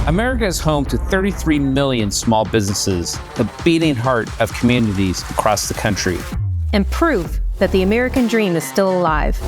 America is home to 33 million small businesses, the beating heart of communities across the country. And proof that the American dream is still alive.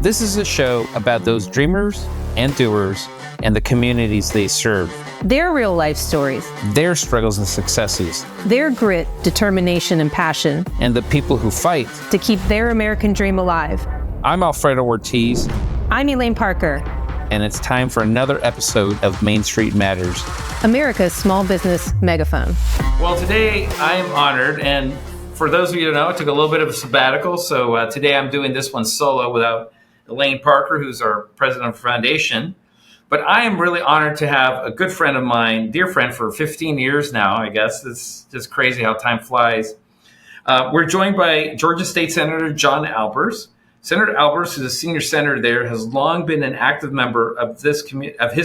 This is a show about those dreamers and doers and the communities they serve. Their real life stories. Their struggles and successes. Their grit, determination, and passion. And the people who fight to keep their American dream alive. I'm Alfredo Ortiz. I'm Elaine Parker. And it's time for another episode of Main Street Matters, America's small business megaphone. Well, today I am honored, and for those of you who know, I took a little bit of a sabbatical, so today I'm doing this one solo without Elaine Parker, who's our president of the foundation. But I am really honored to have a good friend of mine, dear friend for 15 years now, I guess. It's just crazy how time flies. We're joined by Georgia State Senator John Albers. Senator Albers, who's a senior senator there, has long been an active member of his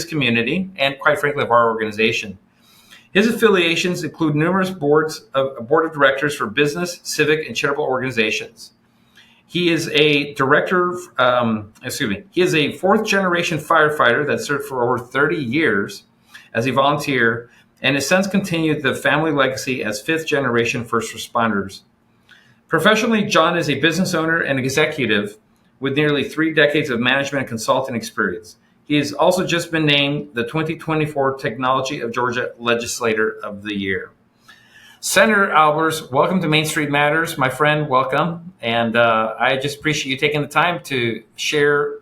community and, quite frankly, of our organization. His affiliations include numerous board of directors for business, civic, and charitable organizations. He is a He is a fourth-generation firefighter that served for over 30 years as a volunteer, and has since continued the family legacy as fifth-generation first responders. Professionally, John is a business owner and executive with nearly 3 decades of management and consulting experience. He has also just been named the 2024 Technology of Georgia Legislator of the Year. Senator Albers, welcome to Main Street Matters. My friend, welcome. And I just appreciate you taking the time to share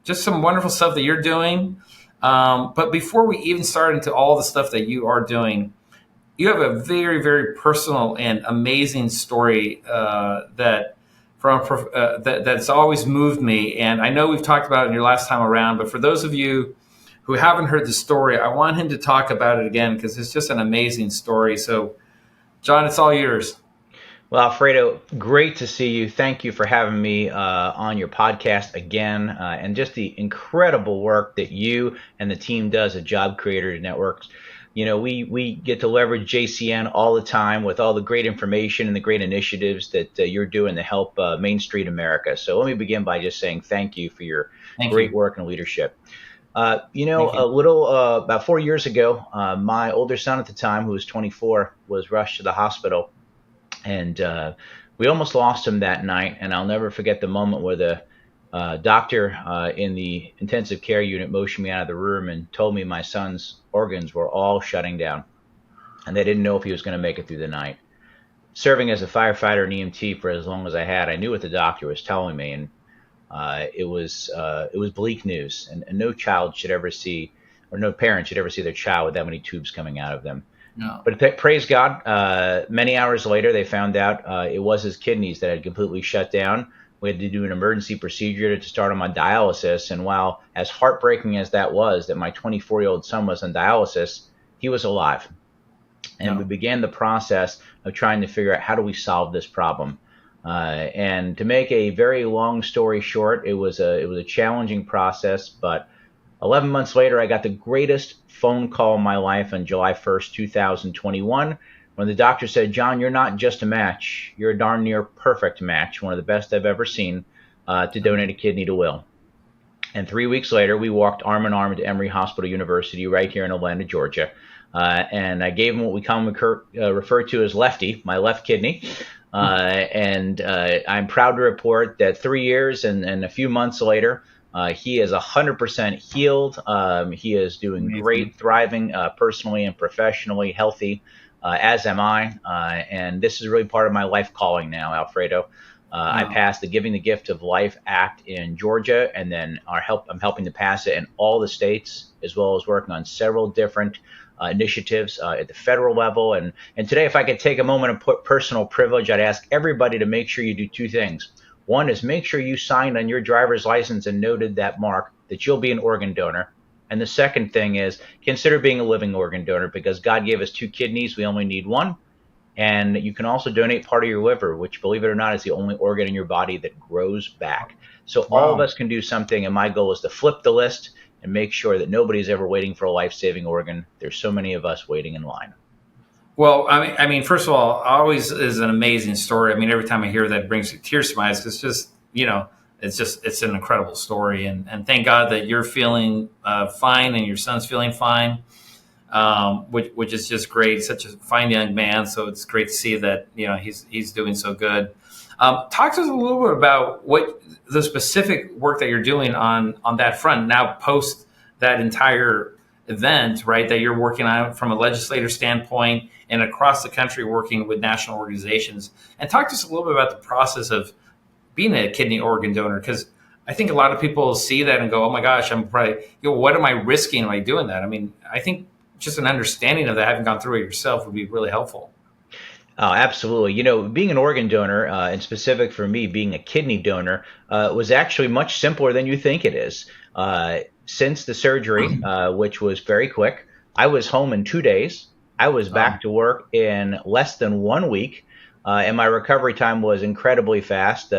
just some wonderful stuff that you're doing. But before we even start into all the stuff that you are doing, you have a very, very personal and amazing story that's always moved me. And I know we've talked about it in your last time around, but for those of you who haven't heard the story, I want him to talk about it again because it's just an amazing story. So, John, it's all yours. Well, Alfredo, great to see you. Thank you for having me on your podcast again, and just the incredible work that you and the team does at Job Creator Networks. You know, we get to leverage JCN all the time with all the great information and the great initiatives that you're doing to help Main Street America. So let me begin by just saying thank you for your great work and leadership. About 4 years ago, my older son at the time, who was 24, was rushed to the hospital, and we almost lost him that night. And I'll never forget the moment where the doctor in the intensive care unit motioned me out of the room and told me my son's organs were all shutting down, and they didn't know if he was going to make it through the night. Serving as a firefighter and EMT for as long as I had, I knew what the doctor was telling me, and it was bleak news. And no child should ever see, or no parent should ever see their child with that many tubes coming out of them. No. But praise God, many hours later, they found out it was his kidneys that had completely shut down. We had to do an emergency procedure to start him on dialysis. And while as heartbreaking as that was, that my 24-year-old son was on dialysis, he was alive. And we began the process of trying to figure out how do we solve this problem. And to make a very long story short, it was a challenging process. But 11 months later, I got the greatest phone call in my life on July 1st, 2021. When the doctor said, "John, you're not just a match, you're a darn near perfect match, one of the best I've ever seen, to donate a kidney to Will." And 3 weeks later, we walked arm in arm to Emory Hospital University right here in Atlanta, Georgia. And I gave him what we commonly refer to as lefty, my left kidney. And I'm proud to report that 3 years and a few months later, he is 100% healed. He is doing great, thriving personally and professionally, healthy. As am I, and this is really part of my life calling now, Alfredo. I passed the Giving the Gift of Life Act in Georgia, and then I'm helping to pass it in all the states, as well as working on several different initiatives at the federal level. And today, if I could take a moment and put personal privilege, I'd ask everybody to make sure you do 2 things. One is make sure you signed on your driver's license and noted that mark that you'll be an organ donor. And the second thing is consider being a living organ donor, because God gave us 2 kidneys. We only need 1. And you can also donate part of your liver, which, believe it or not, is the only organ in your body that grows back. So all of us can do something. And my goal is to flip the list and make sure that nobody's ever waiting for a life-saving organ. There's so many of us waiting in line. Well, I mean, first of all, always is an amazing story. I mean, every time I hear that, it brings tears to my eyes. It's just, it's an incredible story, and thank God that you're feeling fine and your son's feeling fine, which is just great. Such a fine young man, so it's great to see that he's doing so good. Talk to us a little bit about what the specific work that you're doing on that front now, post that entire event, right? That you're working on from a legislator standpoint and across the country, working with national organizations. And talk to us a little bit about the process of being a kidney organ donor, because I think a lot of people see that and go, "Oh my gosh, I'm probably, what am I risking by doing that?" I mean, I think just an understanding of that, having gone through it yourself, would be really helpful. Oh, absolutely. Being an organ donor, and specific for me, being a kidney donor, was actually much simpler than you think it is. Since the surgery, which was very quick, I was home in 2 days. I was back to work in less than 1 week. And my recovery time was incredibly fast.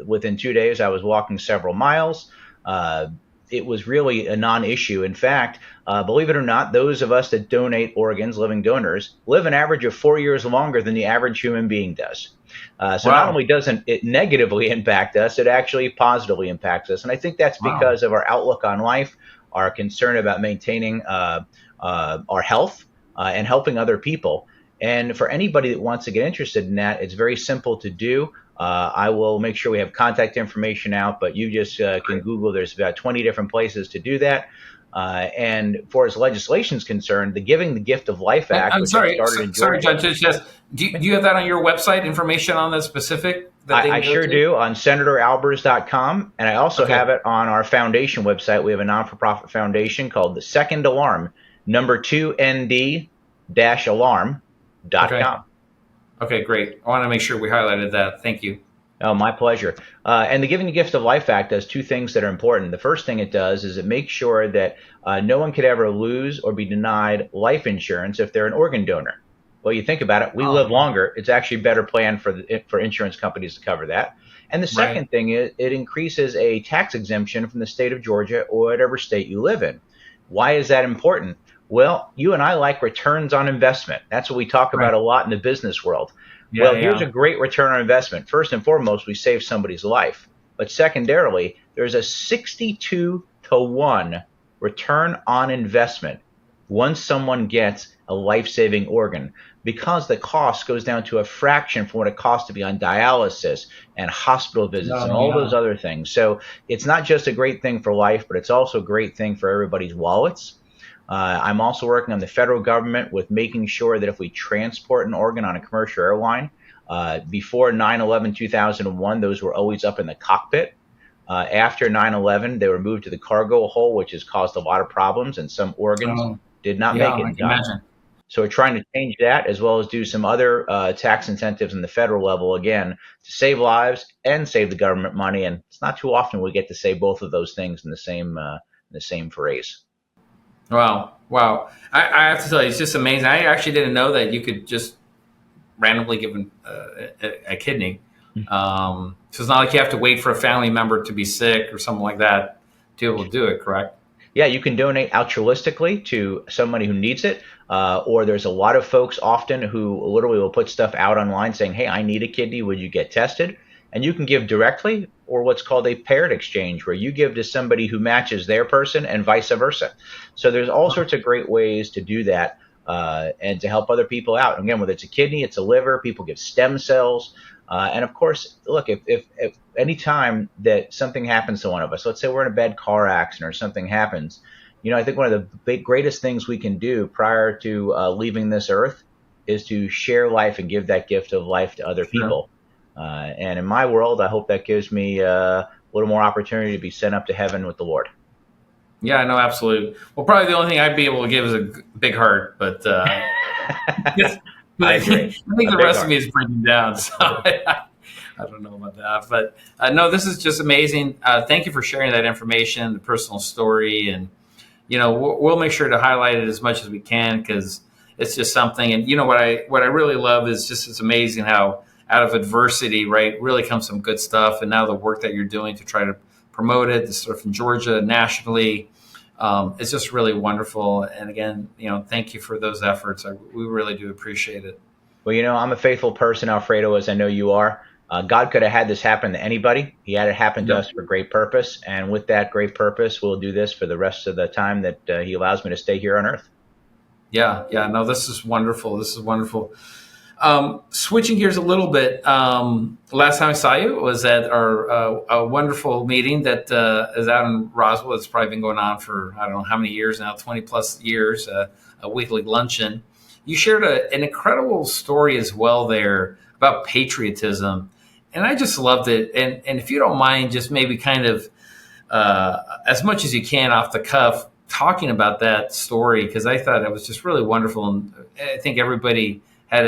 Within 2 days, I was walking several miles. It was really a non-issue. In fact, believe it or not, those of us that donate organs, living donors, live an average of 4 years longer than the average human being does. So not only doesn't it negatively impact us, it actually positively impacts us. And I think that's because of our outlook on life, our concern about maintaining our health and helping other people. And for anybody that wants to get interested in that, it's very simple to do. I will make sure we have contact information out, but you just can Google. There's about 20 different places to do that. And for as legislation is concerned, the Giving the Gift of Life Act, I'm which sorry, started in sorry, Georgia. Judge. Do you have that on your website, information on the specific? That I sure do, on senatoralbers.com. And I also have it on our foundation website. We have a non-for-profit foundation called the Second Alarm, number 2nd-alarm.com. Okay, great. I want to make sure we highlighted that. Thank you. Oh, my pleasure. And the Giving the Gift of Life Act does two things that are important. The first thing it does is it makes sure that no one could ever lose or be denied life insurance if they're an organ donor. Well, you think about it, we live longer. It's actually a better plan for insurance companies to cover that. And the second thing is it increases a tax exemption from the state of Georgia or whatever state you live in. Why is that important? Well, you and I like returns on investment. That's what we talk about a lot in the business world. Here's a great return on investment. First and foremost, we save somebody's life. But secondarily, there's a 62-to-1 return on investment once someone gets a life-saving organ, because the cost goes down to a fraction from what it costs to be on dialysis and hospital visits and all those other things. So it's not just a great thing for life, but it's also a great thing for everybody's wallets. I'm also working on the federal government with making sure that if we transport an organ on a commercial airline, before 9/11/2001, those were always up in the cockpit. After 9/11, they were moved to the cargo hold, which has caused a lot of problems, and some organs did not make it in time. So we're trying to change that, as well as do some other tax incentives in the federal level, again, to save lives and save the government money. And it's not too often we get to say both of those things in the same phrase. Wow. I have to tell you, it's just amazing. I actually didn't know that you could just randomly give a kidney. So it's not like you have to wait for a family member to be sick or something like that to be able to do it, correct? Yeah, you can donate altruistically to somebody who needs it. Or there's a lot of folks often who literally will put stuff out online saying, hey, I need a kidney. Would you get tested? And you can give directly, or what's called a paired exchange, where you give to somebody who matches their person and vice versa. So there's all sorts of great ways to do that and to help other people out. And again, whether it's a kidney, it's a liver, people give stem cells. And of course, look, if any time that something happens to one of us, let's say we're in a bad car accident or something happens, I think one of the greatest things we can do prior to leaving this earth is to share life and give that gift of life to other people. And in my world, I hope that gives me a little more opportunity to be sent up to heaven with the Lord. Yeah, no, absolutely. Well, probably the only thing I'd be able to give is a big heart, but I think the rest of me is breaking down. So I don't know about that, but no, this is just amazing. Thank you for sharing that information, the personal story, and we'll make sure to highlight it as much as we can, because it's just something. And what I really love is just it's amazing how out of adversity, right, really comes some good stuff. And now the work that you're doing to try to promote it, this stuff in Georgia nationally, it's just really wonderful. And again, thank you for those efforts. We really do appreciate it. Well, I'm a faithful person, Alfredo, as I know you are. God could have had this happen to anybody. He had it happen to Yep. us for great purpose. And with that great purpose, we'll do this for the rest of the time that he allows me to stay here on earth. Yeah, yeah. No, this is wonderful. This is wonderful. Switching gears a little bit, last time I saw you was at our a wonderful meeting that is out in Roswell. It's probably been going on for I don't know how many years now, 20 plus years, a weekly luncheon. You shared an incredible story as well there about patriotism, and I just loved it. And if you don't mind, just maybe kind of as much as you can off the cuff, talking about that story because I thought it was just really wonderful, and I think everybody had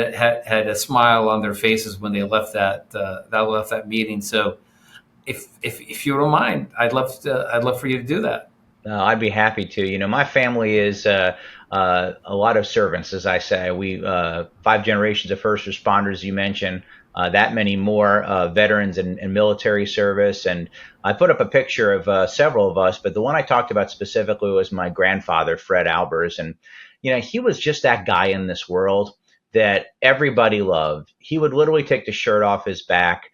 a smile on their faces when they left that meeting. So, if you don't mind, I'd love for you to do that. I'd be happy to. My family is a lot of servants, as I say. We 5 generations of first responders, you mentioned, that many more veterans and military service. And I put up a picture of several of us, but the one I talked about specifically was my grandfather, Fred Albers. And, he was just that guy in this world that everybody loved. He would literally take the shirt off his back.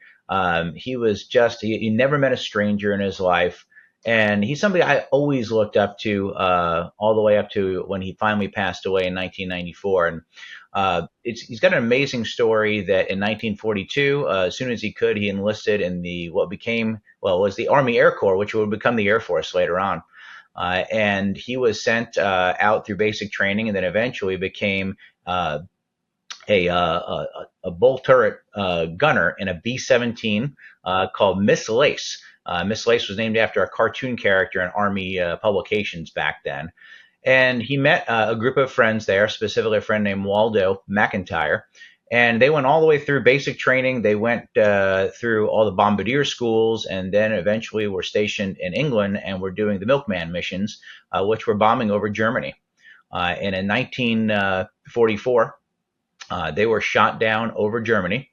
He never met a stranger in his life. And he's somebody I always looked up to all the way up to when he finally passed away in 1994. And he's got an amazing story that in 1942, as soon as he could, he enlisted in was the Army Air Corps, which would become the Air Force later on. And he was sent out through basic training and then eventually became a bull turret gunner in a B-17 called Miss Lace. Miss Lace was named after a cartoon character in Army publications back then. And he met a group of friends there, specifically a friend named Waldo McIntyre. And they went all the way through basic training. They went through all the bombardier schools and then eventually were stationed in England and were doing the milkman missions, which were bombing over Germany. And in 1944, they were shot down over Germany.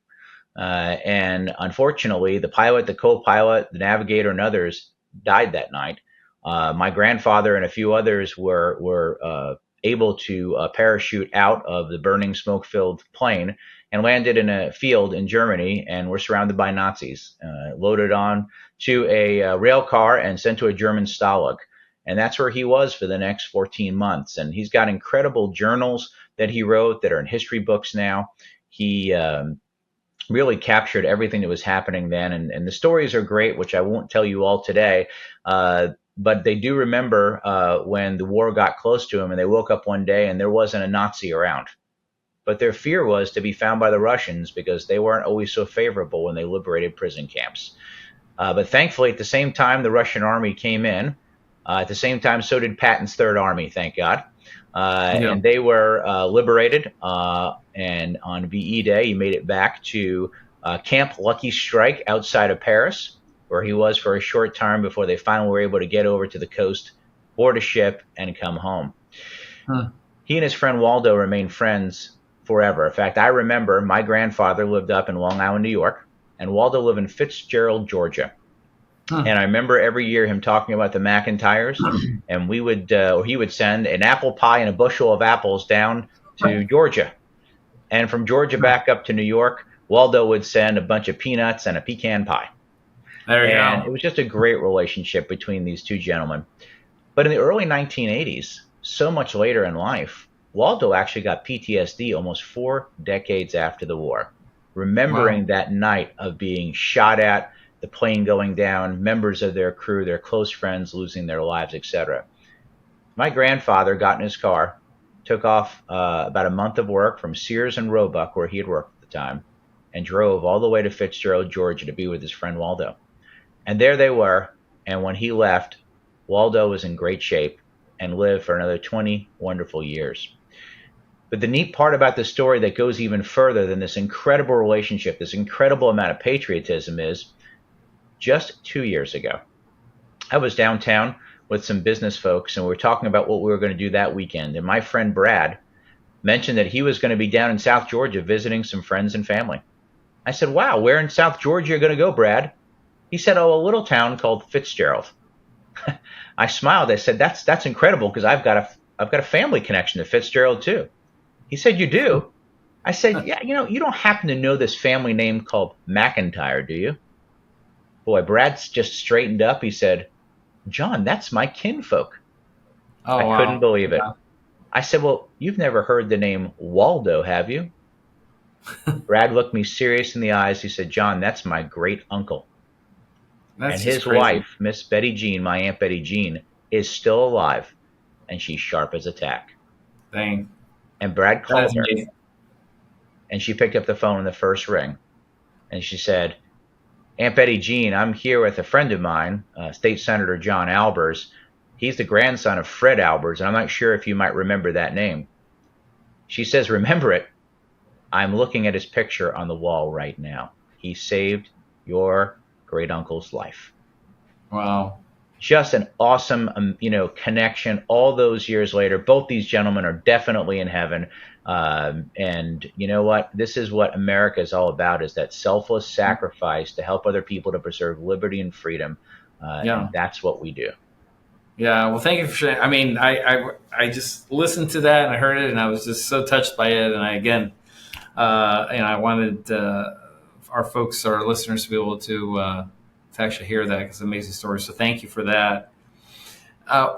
And unfortunately, the pilot, the co-pilot, the navigator, and others died that night. My grandfather and a few others were able to parachute out of the burning, smoke-filled plane and landed in a field in Germany and were surrounded by Nazis, loaded on to a rail car and sent to a German Stalag. And that's where he was for the next 14 months. And he's got incredible journals that he wrote that are in history books now. He really captured everything that was happening then. And the stories are great, which I won't tell you all today. But they do remember when the war got close to them and they woke up one day and there wasn't a Nazi around. But their fear was to be found by the Russians because they weren't always so favorable when they liberated prison camps. But thankfully, at the same time, the Russian army came in. At the same time, so did Patton's Third Army, thank God. And they were liberated. And on VE Day, he made it back to Camp Lucky Strike outside of Paris, where he was for a short time before they finally were able to get over to the coast, board a ship, and come home. He and his friend Waldo remained friends forever. In fact, I remember my grandfather lived up in Long Island, New York, and Waldo lived in Fitzgerald, Georgia. And I remember every year him talking about the McIntyres, and we would, or he would send an apple pie and a bushel of apples down to Georgia. And from Georgia back up to New York, Waldo would send a bunch of peanuts and a pecan pie. There you And go. it was just a great relationship between these two gentlemen. But in the early 1980s, so much later in life, Waldo actually got PTSD almost 4 decades after the war, remembering that night of being shot at, the plane going down, members of their crew, their close friends losing their lives, etc. My grandfather got in his car, took off about a month of work from Sears and Roebuck, where he had worked at the time, and drove all the way to Fitzgerald, Georgia to be with his friend Waldo. And there they were, and when he left, Waldo was in great shape and lived for another 20 wonderful years. But the neat part about this story that goes even further than this incredible relationship, this incredible amount of patriotism is, just 2 years ago, I was downtown with some business folks, and we were talking about what we were going to do that weekend. And my friend Brad mentioned that he was going to be down in South Georgia visiting some friends and family. I said, "Wow, where in South Georgia are you going to go, Brad?" He said, "Oh, a little town called Fitzgerald." I smiled. I said, "That's incredible because I've got a family connection to Fitzgerald too." He said, "You do?" I said, yeah, you don't happen to know this family name called McIntyre, do you? Boy, Brad's just straightened up. He said, John, that's my kinfolk. I Oh couldn't wow. believe it. Yeah. I said, well, you've never heard the name Waldo, have you? Brad looked me serious in the eyes. He said, John, that's my great uncle. And That's just his crazy. wife, Miss Betty Jean, my Aunt Betty Jean, is still alive, and she's sharp as a tack. Dang. And Brad That called is her, amazing. and she picked up the phone in the first ring, and she said, Aunt Betty Jean, I'm here with a friend of mine, State Senator John Albers. He's the grandson of Fred Albers, and I'm not sure if you might remember that name. She says, remember it. I'm looking at his picture on the wall right now. He saved your great uncle's life. Wow. Just an awesome, connection. All those years later, both these gentlemen are definitely in heaven. And you know what? This is what America is all about: is that selfless sacrifice to help other people to preserve liberty and freedom. And Yeah. that's what we do. Yeah. Well, thank you for sharing. I mean, I just listened to that and I heard it and I was just so touched by it. And I wanted our folks, our listeners, to be able to actually hear that because it's an amazing story. So thank you for that.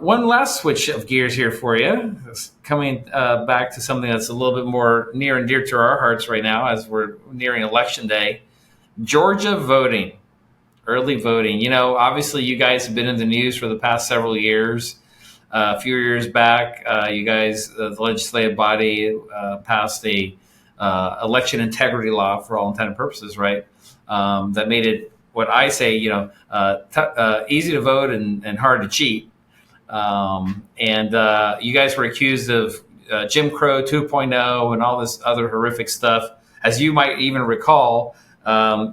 One last switch of gears here for you. It's coming back to something that's a little bit more near and dear to our hearts right now as we're nearing Election Day. Georgia voting, early voting. Obviously, you guys have been in the news for the past several years. A few years back, you guys, the legislative body, passed a election integrity law for all intent and purposes, right? That made it what I say, easy to vote and hard to cheat. And you guys were accused of Jim Crow 2.0 and all this other horrific stuff. As you might even recall,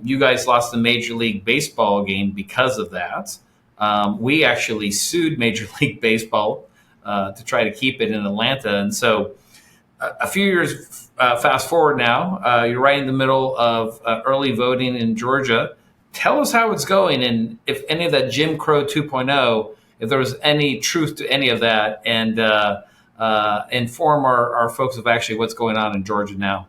you guys lost the Major League Baseball game because of that. We actually sued Major League Baseball to try to keep it in Atlanta. And so a few years fast forward now, you're right in the middle of early voting in Georgia. Tell us how it's going and if any of that Jim Crow 2.0, if there was any truth to any of that, and inform our folks of actually what's going on in Georgia now.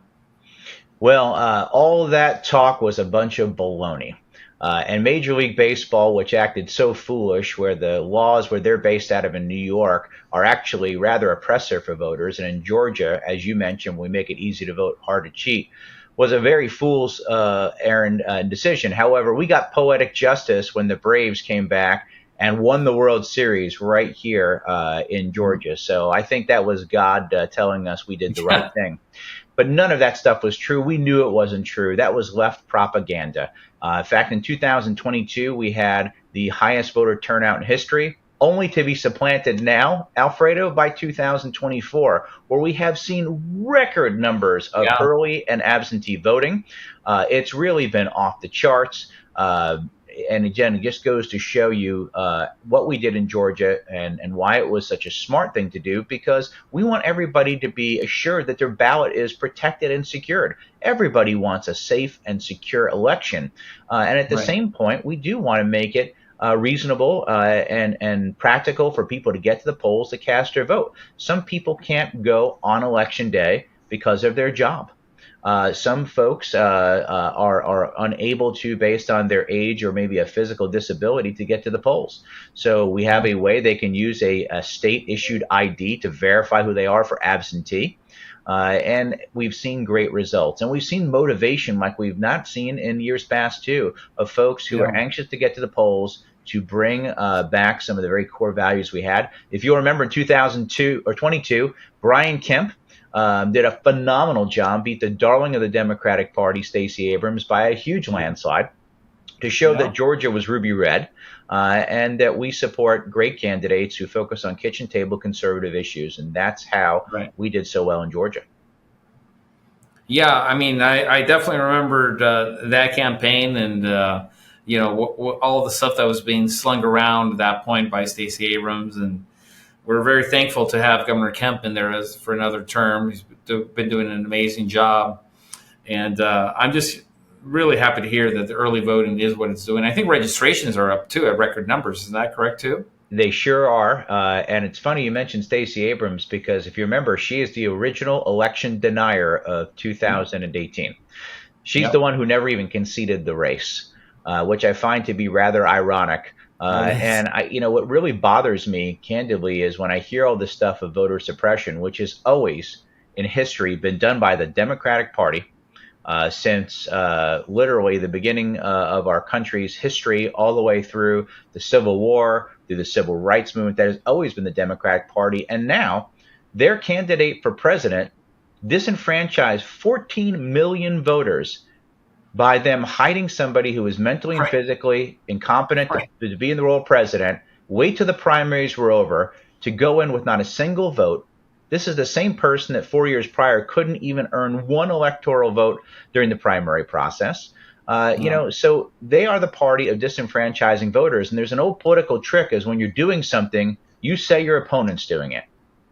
Well, all that talk was a bunch of baloney. And Major League Baseball, which acted so foolish, where the laws where they're based out of in New York are actually rather oppressive for voters, and in Georgia, as you mentioned, we make it easy to vote, hard to cheat, was a very fool's errand decision. However, we got poetic justice when the Braves came back and won the World Series right here in Georgia. So I think that was God telling us we did the right thing. But none of that stuff was true. We knew it wasn't true. That was left propaganda. In fact, in 2022, we had the highest voter turnout in history, only to be supplanted now, Alfredo, by 2024, where we have seen record numbers of early and absentee voting. It's really been off the charts. And again, it just goes to show you what we did in Georgia and why it was such a smart thing to do, because we want everybody to be assured that their ballot is protected and secured. Everybody wants a safe and secure election. And at the same point, we do want to make it reasonable and practical for people to get to the polls to cast their vote. Some people can't go on election day because of their job. Some folks are unable to, based on their age or maybe a physical disability, to get to the polls. So we have a way they can use a state-issued ID to verify who they are for absentee. And we've seen great results. And we've seen motivation like we've not seen in years past, too, of folks who are anxious to get to the polls to bring back some of the very core values we had. If you'll remember in 2002 or 22, Brian Kemp did a phenomenal job, beat the darling of the Democratic Party, Stacey Abrams, by a huge landslide to show that Georgia was ruby red and that we support great candidates who focus on kitchen table conservative issues. And that's how we did so well in Georgia. Yeah, I mean, I definitely remembered that campaign and, all the stuff that was being slung around at that point by Stacey Abrams. And we're very thankful to have Governor Kemp in there for another term. He's been doing an amazing job. And I'm just really happy to hear that the early voting is what it's doing. I think registrations are up, too, at record numbers. Isn't that correct, too? They sure are. And it's funny you mentioned Stacey Abrams because if you remember, she is the original election denier of 2018. She's the Yep. one who never even conceded the race, which I find to be rather ironic. It is. And what really bothers me, candidly, is when I hear all this stuff of voter suppression, which has always in history been done by the Democratic Party since literally the beginning of our country's history, all the way through the Civil War, through the Civil Rights Movement. That has always been the Democratic Party. And now their candidate for president disenfranchised 14 million voters by them hiding somebody who is mentally and Right. physically incompetent Right. to be in the role of president, wait till the primaries were over to go in with not a single vote. This is the same person that 4 years prior couldn't even earn one electoral vote during the primary process. No. So they are the party of disenfranchising voters. And there's an old political trick is when you're doing something, you say your opponent's doing it.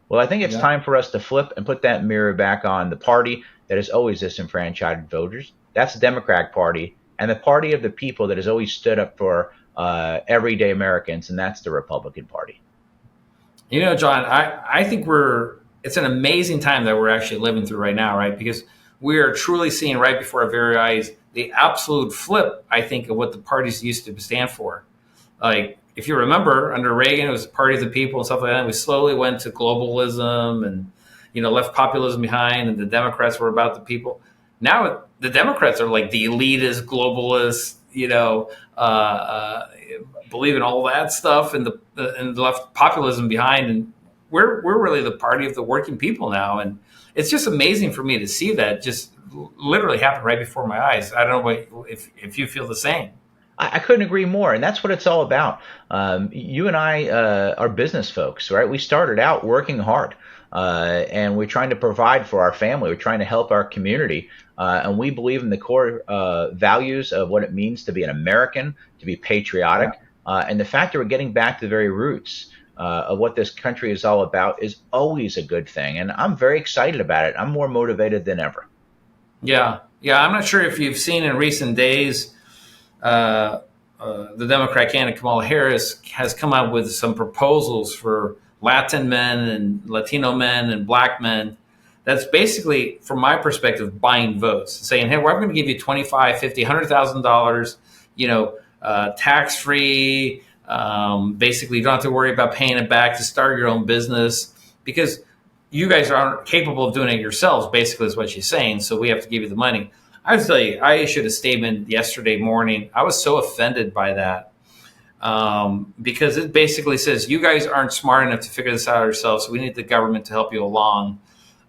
Well, I think it's Yeah. time for us to flip and put that mirror back on the party that has always disenfranchised voters. That's the Democratic Party, and the party of the people that has always stood up for everyday Americans, and that's the Republican Party. John, I think it's an amazing time that we're actually living through right now, right? Because we are truly seeing right before our very eyes the absolute flip, I think, of what the parties used to stand for. Like, if you remember, under Reagan, it was the party of the people and stuff like that. We slowly went to globalism and, left populism behind, and the Democrats were about the people. Now the Democrats are like the elitist, globalist, believe in all that stuff, and the left populism behind, and we're really the party of the working people now, and it's just amazing for me to see that just literally happen right before my eyes. I don't know if you feel the same. I couldn't agree more, and that's what it's all about. You and I are business folks, right? We started out working hard, and we're trying to provide for our family. We're trying to help our community, and we believe in the core values of what it means to be an American, to be patriotic, and the fact that we're getting back to the very roots of what this country is all about is always a good thing, and I'm very excited about it. I'm more motivated than ever. Yeah, yeah. I'm not sure if you've seen in recent days. The Democrat candidate Kamala Harris has come out with some proposals for Latin men and Latino men and black men. That's basically, from my perspective, buying votes, saying, "Hey, we're going to give you 25, 50, $100,000, tax free. Basically, you don't have to worry about paying it back to start your own business because you guys aren't capable of doing it yourselves." Basically, is what she's saying. So we have to give you the money. I would tell you, I issued a statement yesterday morning. I was so offended by that because it basically says you guys aren't smart enough to figure this out yourselves, so we need the government to help you along.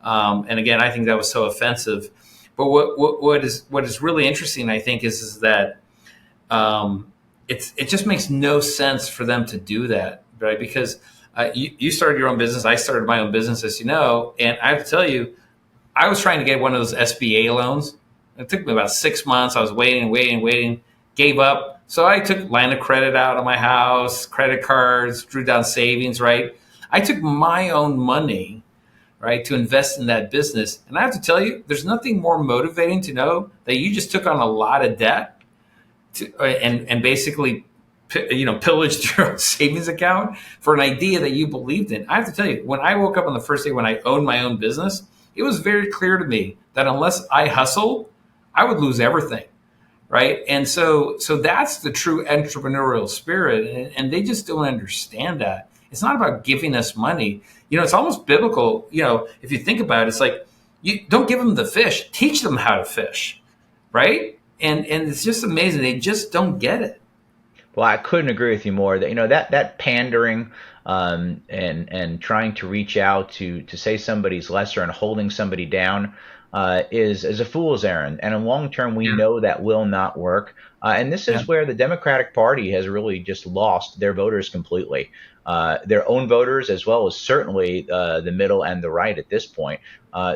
And again, I think that was so offensive. But what is really interesting, I think, is that it just makes no sense for them to do that, right? Because you started your own business, I started my own business, as you know, and I have to tell you, I was trying to get one of those SBA loans. It took me about 6 months. I was waiting, gave up. So I took line of credit out of my house, credit cards, drew down savings, right? I took my own money, right, to invest in that business. And I have to tell you, there's nothing more motivating to know that you just took on a lot of debt and basically pillaged your own savings account for an idea that you believed in. I have to tell you, when I woke up on the first day when I owned my own business, it was very clear to me that unless I hustled, I would lose everything, right? And so that's the true entrepreneurial spirit, and they just don't understand that. It's not about giving us money. It's almost biblical. If you think about it, it's like you don't give them the fish, teach them how to fish, right? And it's just amazing. They just don't get it. Well, I couldn't agree with you more. That pandering and trying to reach out to say somebody's lesser and holding somebody down is a fool's errand. And in long term, we know that will not work. And this is where the Democratic Party has really just lost their voters completely, their own voters, as well as certainly the middle and the right at this point.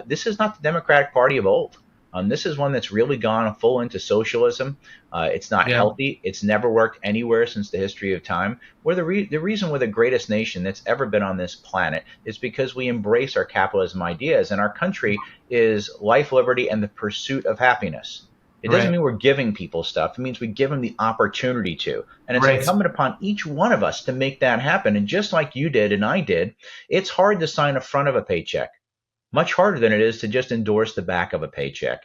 This is not the Democratic Party of old. This is one that's really gone full into socialism. It's not healthy. It's never worked anywhere since the history of time. The reason we're the greatest nation that's ever been on this planet is because we embrace our capitalism ideas, and our country is life, liberty, and the pursuit of happiness. It doesn't Right. mean we're giving people stuff. It means we give them the opportunity to. And it's Right. incumbent upon each one of us to make that happen. And just like you did and I did, it's hard to sign the front of a paycheck, much harder than it is to just endorse the back of a paycheck.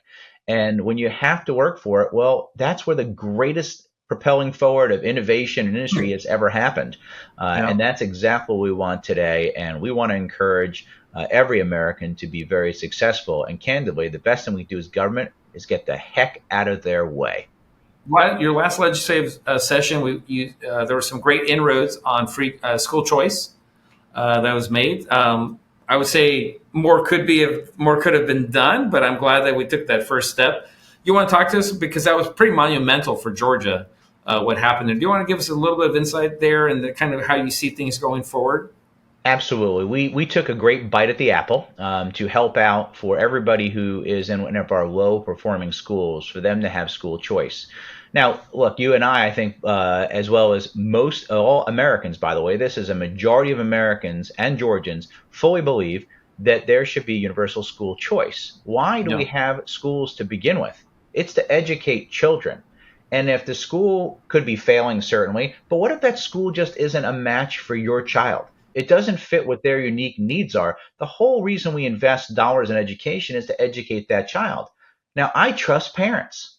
And when you have to work for it, well, that's where the greatest propelling forward of innovation in industry has ever happened. Yeah. And that's exactly what we want today. And we want to encourage every American to be very successful. And candidly, the best thing we do as government is get the heck out of their way. Your last legislative session, there were some great inroads on free school choice that was made. I would say more could have been done, but I'm glad that we took that first step. You want to talk to us because that was pretty monumental for Georgia. What happened there? Do you want to give us a little bit of insight there and the kind of how you see things going forward? Absolutely. We took a great bite at the apple to help out for everybody who is in one of our low performing schools, for them to have school choice. Now, look, you and I think, as well as most all Americans, by the way, this is a majority of Americans and Georgians fully believe that there should be universal school choice. Why do we Yeah. have schools to begin with? It's to educate children. And if the school could be failing, certainly, but what if that school just isn't a match for your child? It doesn't fit what their unique needs are. The whole reason we invest dollars in education is to educate that child. Now, I trust parents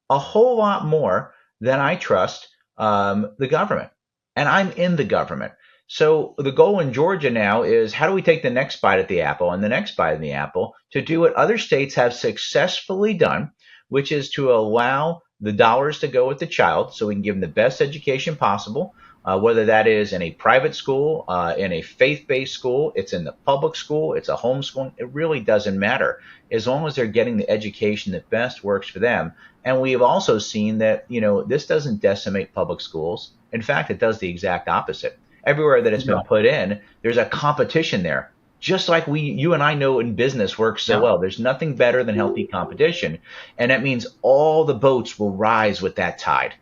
a whole lot more than I trust the government. And I'm in the government. So the goal in Georgia now is, how do we take the next bite at the apple and the next bite of the apple to do what other states have successfully done, which is to allow the dollars to go with the child so we can give them the best education possible, whether that is in a private school, in a faith-based school, it's in the public school, it's a homeschooling. It really doesn't matter as long as they're getting the education that best works for them. And we have also seen that, this doesn't decimate public schools. In fact, it does the exact opposite. Everywhere that it's been Yeah. put in, there's a competition there. Just like you and I know in business works so Yeah. well. There's nothing better than healthy competition. And that means all the boats will rise with that tide.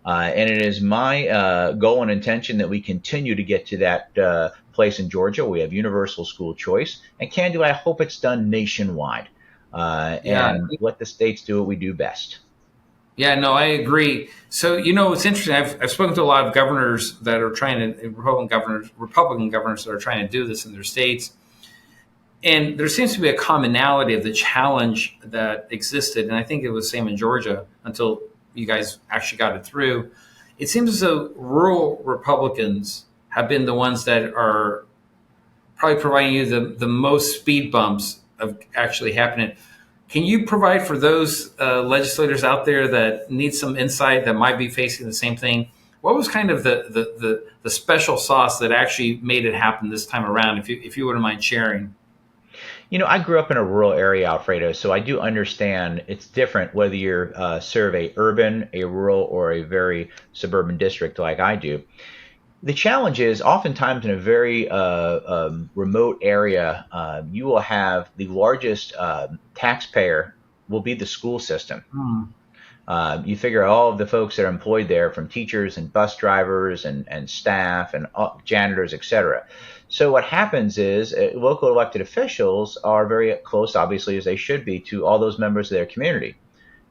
And it is my goal and intention that we continue to get to that place in Georgia. We have universal school choice. And candidly, I hope it's done nationwide. Yeah. And let the states do what we do best. Yeah, no, I agree. So, it's interesting. I've spoken to a lot of governors that are trying to, Republican governors that are trying to do this in their states. And there seems to be a commonality of the challenge that existed. And I think it was the same in Georgia until you guys actually got it through. It seems as though rural Republicans have been the ones that are probably providing you the most speed bumps of actually happening. Can you provide for those legislators out there that need some insight that might be facing the same thing? What was kind of the special sauce that actually made it happen this time around, if you wouldn't mind sharing? I grew up in a rural area, Alfredo, so I do understand it's different whether you're serve a urban, a rural, or a very suburban district like I do. The challenge is oftentimes in a very remote area, you will have the largest taxpayer will be the school system. You figure all of the folks that are employed there, from teachers and bus drivers and staff and janitors, et cetera. So what happens is local elected officials are very close, obviously, as they should be, to all those members of their community.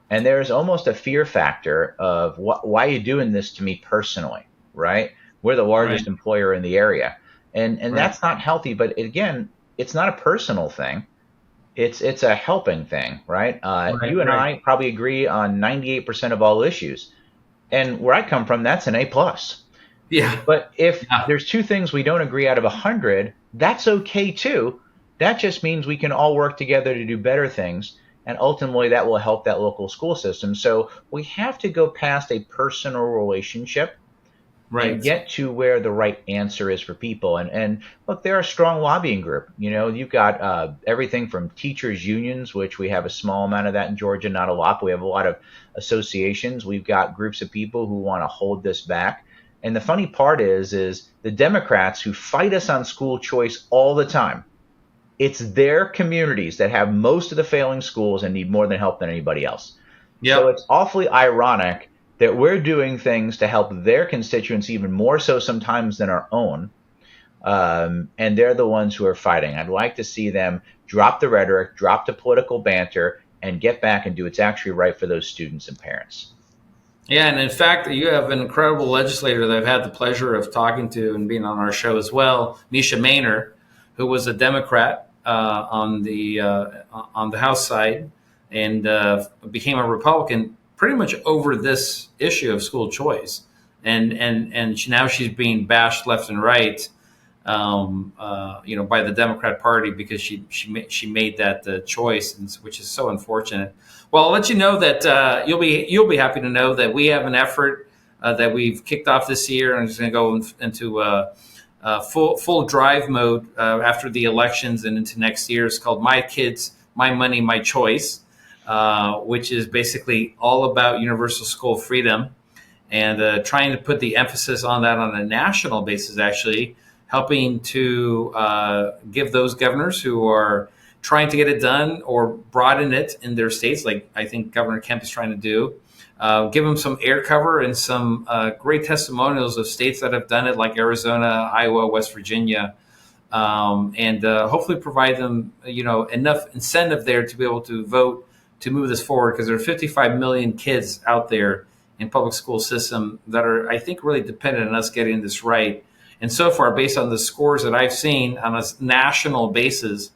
And there's almost a fear factor of why are you doing this to me personally, right? We're the largest Right. employer in the area. And Right. that's not healthy. But again, it's not a personal thing. It's a helping thing, right? Right. You and Right. I probably agree on 98% of all issues. And where I come from, that's an A plus. Yeah. But if Yeah. there's two things we don't agree out of 100, that's okay too. That just means we can all work together to do better things. And ultimately, that will help that local school system. So we have to go past a personal relationship and Right. get to where the right answer is for people. And look, they're a strong lobbying group. You've got everything from teachers unions, which we have a small amount of that in Georgia, not a lot, but we have a lot of associations. We've got groups of people who want to hold this back. And the funny part is the Democrats who fight us on school choice all the time, it's their communities that have most of the failing schools and need more than help than anybody else. So Yep. it's awfully ironic that we're doing things to help their constituents even more so sometimes than our own. And they're the ones who are fighting. I'd like to see them drop the rhetoric, drop the political banter, and get back and do what's actually right for those students and parents. Yeah, and in fact, you have an incredible legislator that I've had the pleasure of talking to and being on our show as well, Misha Maynor, who was a Democrat on the House side and became a Republican pretty much over this issue of school choice, and now she's being bashed left and right, by the Democrat Party because she made that choice, which is so unfortunate. Well, I'll let you know that you'll be happy to know that we have an effort that we've kicked off this year, and it's going to go into full drive mode after the elections and into next year. It's called My Kids, My Money, My Choice, which is basically all about universal school freedom and trying to put the emphasis on that on a national basis, actually helping to give those governors who are trying to get it done or broaden it in their states, like I think Governor Kemp is trying to do, give them some air cover and some great testimonials of states that have done it, like Arizona, Iowa, West Virginia, and hopefully provide them, enough incentive there to be able to vote to move this forward, because there are 55 million kids out there in public school system that are, I think, really dependent on us getting this right. And so far, based on the scores that I've seen on a national basis,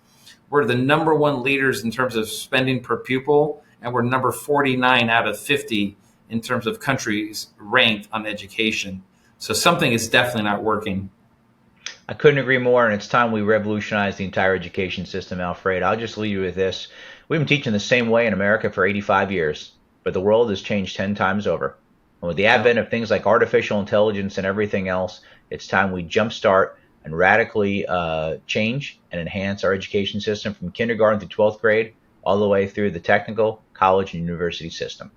we're the number one leaders in terms of spending per pupil, and we're number 49 out of 50 in terms of countries ranked on education. So something is definitely not working. I couldn't agree more, and it's time we revolutionize the entire education system, Alfred. I'll just leave you with this. We've been teaching the same way in America for 85 years, but the world has changed 10 times over. And with the advent of things like artificial intelligence and everything else, it's time we jumpstart and radically change and enhance our education system from kindergarten through 12th grade, all the way through the technical, college, and university system.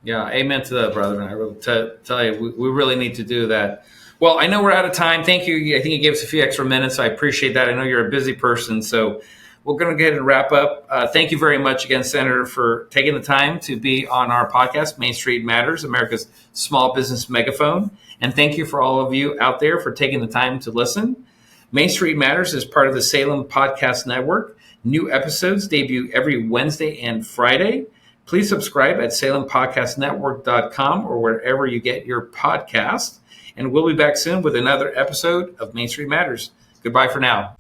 Yeah, amen to that, brother. I will tell you, we really need to do that. Well, I know we're out of time. Thank you. I think you gave us a few extra minutes. I appreciate that. I know you're a busy person, so we're going to go ahead and wrap up. Thank you very much again, Senator, for taking the time to be on our podcast, Main Street Matters, America's small business megaphone. And thank you for all of you out there for taking the time to listen. Main Street Matters is part of the Salem Podcast Network. New episodes debut every Wednesday and Friday. Please subscribe at salempodcastnetwork.com or wherever you get your podcast. And we'll be back soon with another episode of Main Street Matters. Goodbye for now.